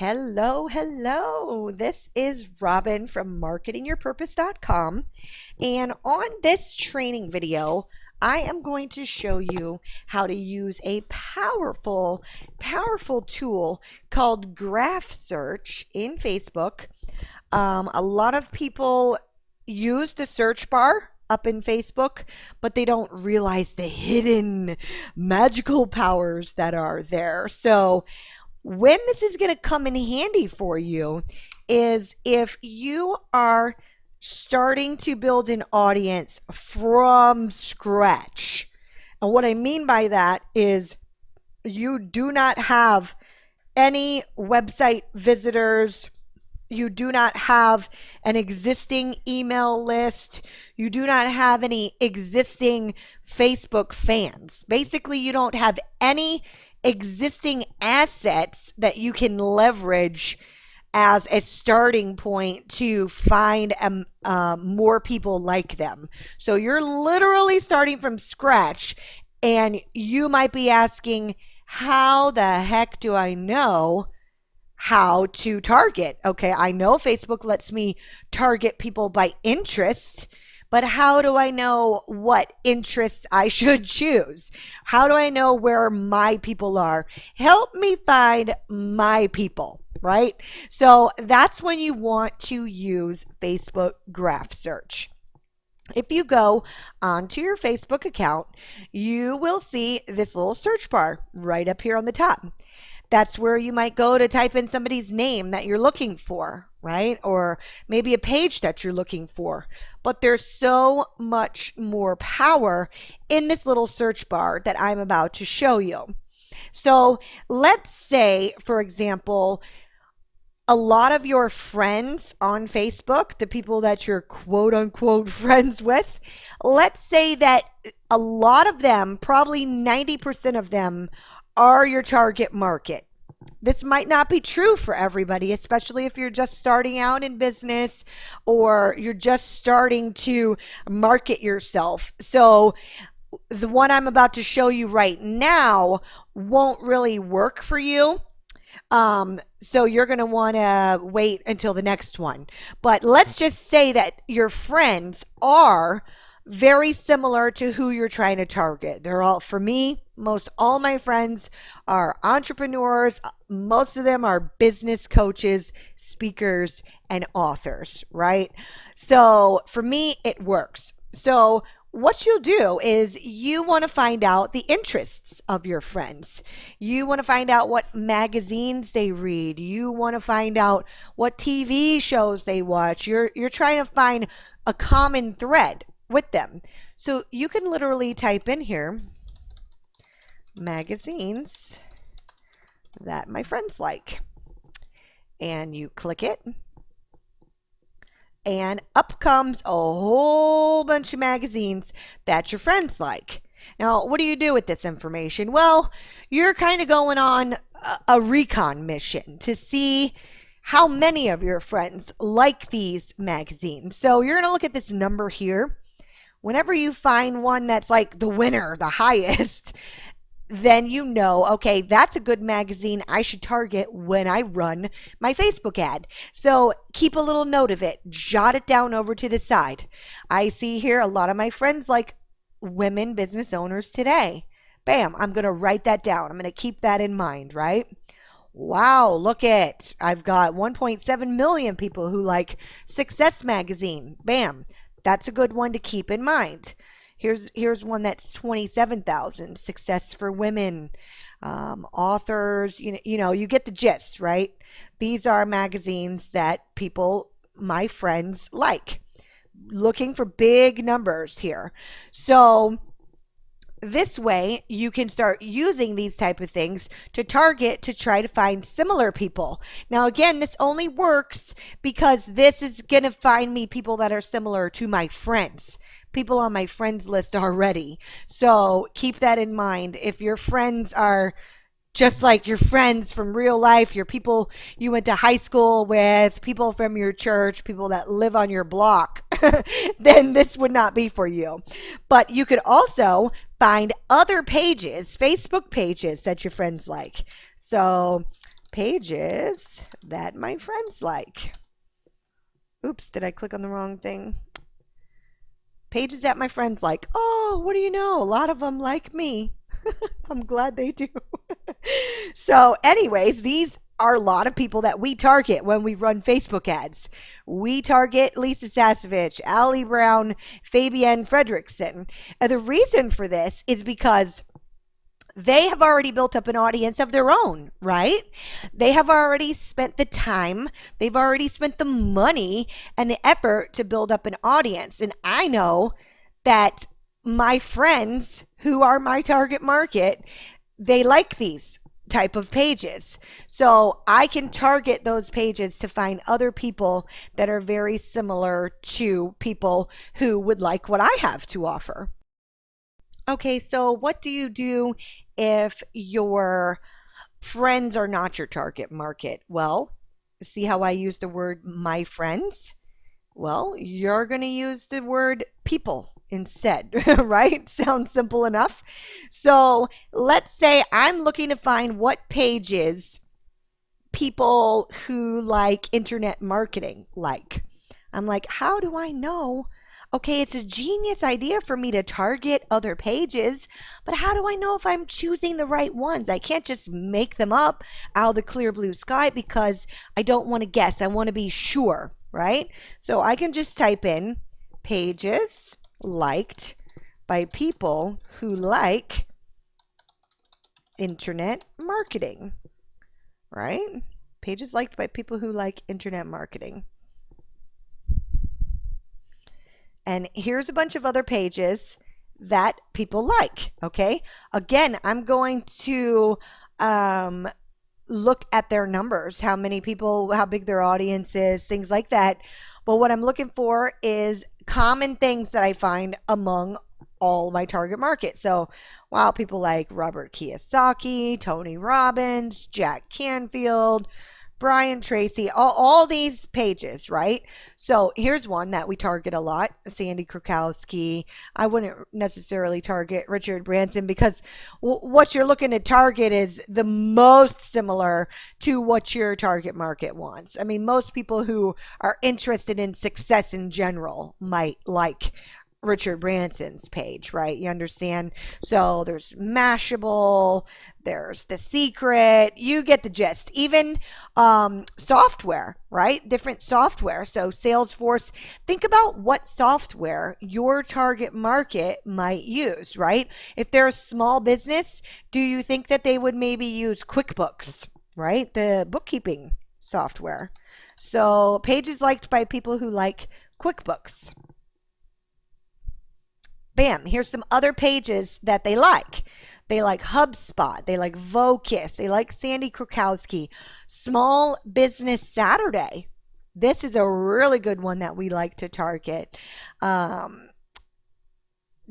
Hello, hello. This is Robin from marketingyourpurpose.com. And on this training video, I am going to show you how to use a powerful tool called Graph Search in Facebook. A lot of people use the search bar up in Facebook, but they don't realize the hidden magical powers that are there. So when this is going to come in handy for you is if you are starting to build an audience from scratch. And what I mean by that is you do not have any website visitors. You do not have an existing email list. You do not have any existing Facebook fans. Basically, you don't have any existing assets that you can leverage as a starting point to find more people like them. So you're literally starting from scratch, and you might be asking, how the heck do I know how to target? Okay, I know Facebook lets me target people by interest, but how do I know what interests I should choose? How do I know where my people are? Help me find my people, right? So that's when you want to use Facebook Graph Search. If you go onto your Facebook account, you will see this little search bar right up here on the top. That's where you might go to type in somebody's name that you're looking for, right? Or maybe a page that you're looking for. But there's so much more power in this little search bar that I'm about to show you. So let's say, for example, a lot of your friends on Facebook, the people that you're quote unquote friends with, let's say that a lot of them, probably 90% of them, are your target market. This might not be true for everybody, especially if you're just starting out in business or you're just starting to market yourself. So the one I'm about to show you right now won't really work for you. So you're going to want to wait until the next one. But let's just say that your friends are very similar to who you're trying to target. They're all, for me, most all my friends are entrepreneurs. Most of them are business coaches, speakers, and authors, right? So for me, it works. So what you'll do is you want to find out the interests of your friends. You want to find out what magazines they read. You want to find out what TV shows they watch. You're trying to find a common thread with them. So you can literally type in here magazines that my friends like. And you click it. And up comes a whole bunch of magazines that your friends like. Now, what do you do with this information? Well, you're kind of going on a recon mission to see how many of your friends like these magazines. So you're going to look at this number here. Whenever you find one that's like the winner, the highest, then you know, okay, that's a good magazine I should target when I run my Facebook ad. So keep a little note of it. Jot it down over to the side. I see here a lot of my friends like women business owners today. Bam, I'm going to write that down. I'm going to keep that in mind, right? Wow, look at, I've got 1.7 million people who like Success Magazine. Bam, that's a good one to keep in mind. Here's one that's 27,000. Success for Women, authors. You get the gist, right? These are magazines that people, my friends, like. Looking for big numbers here. So this way you can start using these type of things to target to try to find similar people. Now again, this only works because this is going to find me people that are similar to my friends, people on my friends list already. So keep that in mind. If your friends are just like your friends from real life, your people you went to high school with, people from your church, people that live on your block, then this would not be for you. But you could also find other pages, Facebook pages that your friends like. So pages that my friends like. Oops, did I click on the wrong thing? Pages that my friends like. Oh, what do you know? A lot of them like me. I'm glad they do. So, anyways, these are a lot of people that we target when we run Facebook ads. We target Lisa Sasevich, Allie Brown, Fabienne Fredrickson. And the reason for this is because they have already built up an audience of their own, right? They have already spent the time, they've already spent the money and the effort to build up an audience. And I know that my friends who are my target market, they like these type of pages. So I can target those pages to find other people that are very similar to people who would like what I have to offer. Okay, so what do you do if your friends are not your target market? Well, see how I use the word my friends? Well, you're going to use the word people instead, right? Sounds simple enough. So let's say I'm looking to find what pages people who like internet marketing like. I'm like, how do I know? Okay, it's a genius idea for me to target other pages, but how do I know if I'm choosing the right ones? I can't just make them up out of the clear blue sky because I don't want to guess. I want to be sure, right? So I can just type in pages liked by people who like internet marketing, right? Pages liked by people who like internet marketing. And here's a bunch of other pages that people like, okay? Again, I'm going to um, look at their numbers, how many people, how big their audience is, things like that. But what I'm looking for is common things that I find among all my target market. So, wow, people like Robert Kiyosaki, Tony Robbins, Jack Canfield, Brian Tracy, all these pages, right? So here's one that we target a lot, Sandy Krakowski. I wouldn't necessarily target Richard Branson because what you're looking to target is the most similar to what your target market wants. I mean, most people who are interested in success in general might like Richard Branson's page, right? You understand? So there's Mashable, there's The Secret. You get the gist. Even software, right? Different software. So Salesforce, think about what software your target market might use, right? If they're a small business, do you think that they would maybe use QuickBooks, right? The bookkeeping software. So pages liked by people who like QuickBooks. Bam, here's some other pages that they like. They like HubSpot, they like Vocus, they like Sandy Krakowski, Small Business Saturday. This is a really good one that we like to target. Um,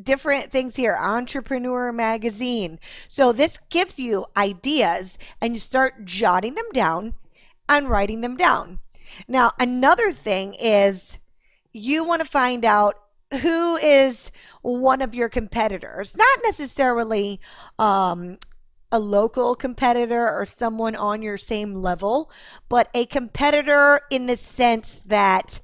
Different things here, Entrepreneur Magazine. So this gives you ideas and you start jotting them down and writing them down. Now, another thing is you want to find out who is one of your competitors, not necessarily um, a local competitor or someone on your same level, but a competitor in the sense that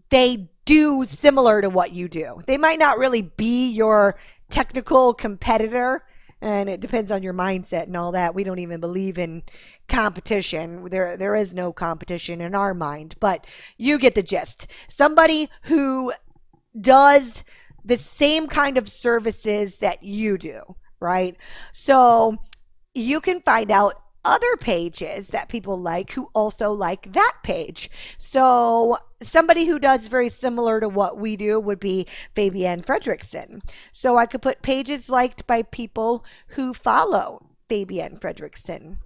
they do similar to what you do. They might not really be your technical competitor, and it depends on your mindset and all that. We don't even believe in competition. There is no competition in our mind, but you get the gist. Somebody who does the same kind of services that you do, right? So you can find out other pages that people like who also like that page. So somebody who does very similar to what we do would be Fabienne Fredrickson. So I could put pages liked by people who follow Fabienne Fredrickson.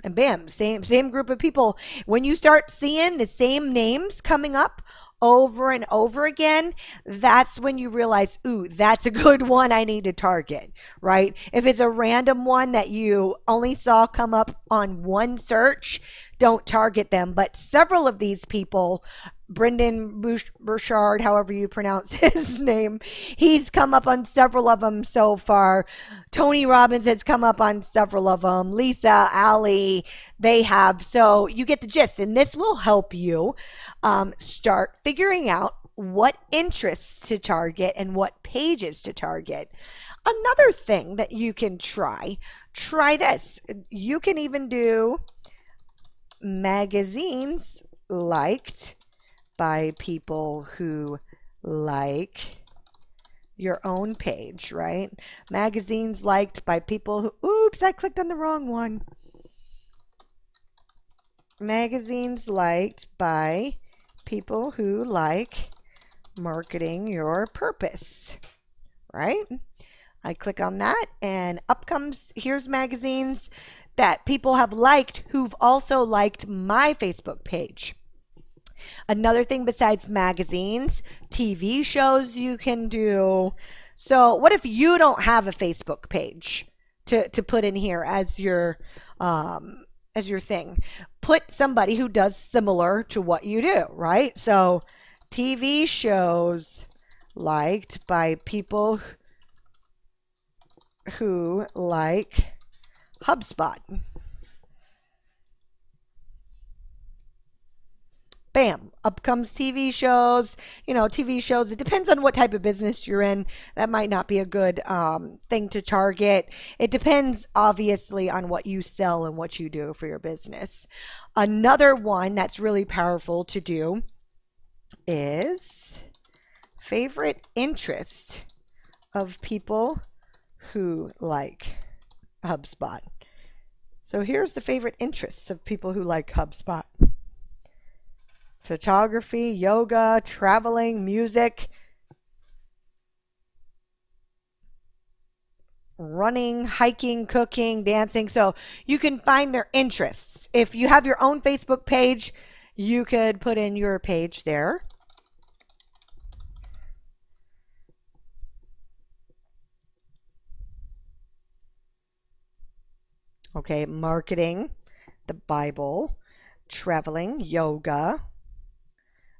And bam, same group of people. When you start seeing the same names coming up over and over again, that's when you realize, ooh, that's a good one I need to target, right? If it's a random one that you only saw come up on one search, don't target them. But several of these people Brendan Burchard, however you pronounce his name, he's come up on several of them so far. Tony Robbins has come up on several of them. Lisa, Ali, they have. So you get the gist, and this will help you start figuring out what interests to target and what pages to target. Another thing that you can try this. You can even do magazines liked by people who like your own page, right? Magazines liked by people who, oops, I clicked on the wrong one. Magazines liked by people who like marketing your purpose, right? I click on that and up comes, here's magazines that people have liked who've also liked my Facebook page. Another thing besides magazines, TV shows you can do. So what if you don't have a Facebook page to put in here as your thing? Put somebody who does similar to what you do, right? So TV shows liked by people who like HubSpot. Bam, up comes TV shows. TV shows, it depends on what type of business you're in. That might not be a good thing to target. It depends, obviously, on what you sell and what you do for your business. Another one that's really powerful to do is favorite interest of people who like HubSpot. So here's the favorite interests of people who like HubSpot: photography, yoga, traveling, music, running, hiking, cooking, dancing. So you can find their interests. If you have your own Facebook page, you could put in your page there. Okay, marketing, the Bible, traveling, yoga,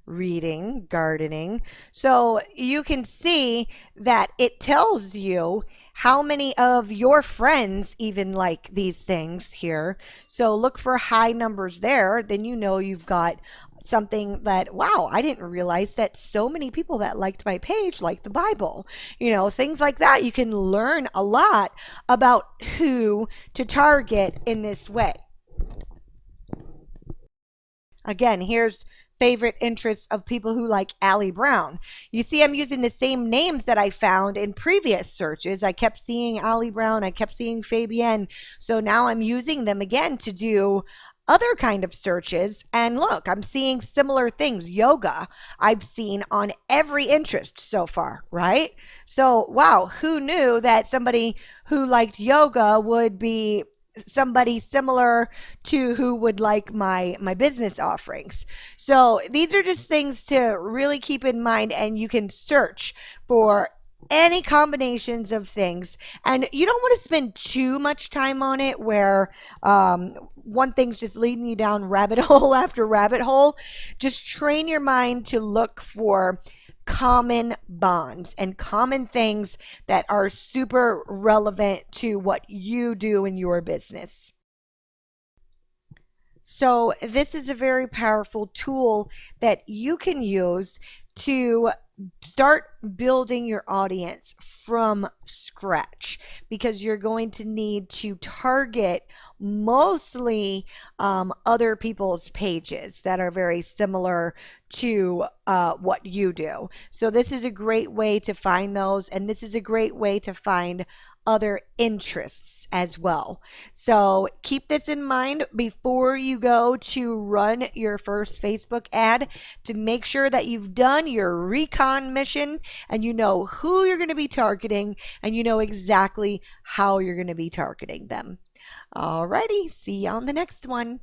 reading, gardening. So you can see that it tells you how many of your friends even like these things here. So look for high numbers there. Then you know you've got something that, wow, I didn't realize that so many people that liked my page liked the Bible. Things like that. You can learn a lot about who to target in this way. Again, here's favorite interests of people who like Ali Brown. You see, I'm using the same names that I found in previous searches. I kept seeing Ali Brown, I kept seeing Fabienne. So now I'm using them again to do other kind of searches. And look, I'm seeing similar things. Yoga, I've seen on every interest so far, right? So, wow, who knew that somebody who liked yoga would be somebody similar to who would like my business offerings. So these are just things to really keep in mind, and you can search for any combinations of things, and you don't want to spend too much time on it where one thing's just leading you down rabbit hole after rabbit hole. Just train your mind to look for common bonds and common things that are super relevant to what you do in your business. So, this is a very powerful tool that you can use to start building your audience from scratch, because you're going to need to target mostly other people's pages that are very similar to what you do. So, this is a great way to find those, and this is a great way to find other interests as well. So keep this in mind before you go to run your first Facebook ad, to make sure that you've done your recon mission and you know who you're going to be targeting and you know exactly how you're going to be targeting them. Alrighty, see you on the next one.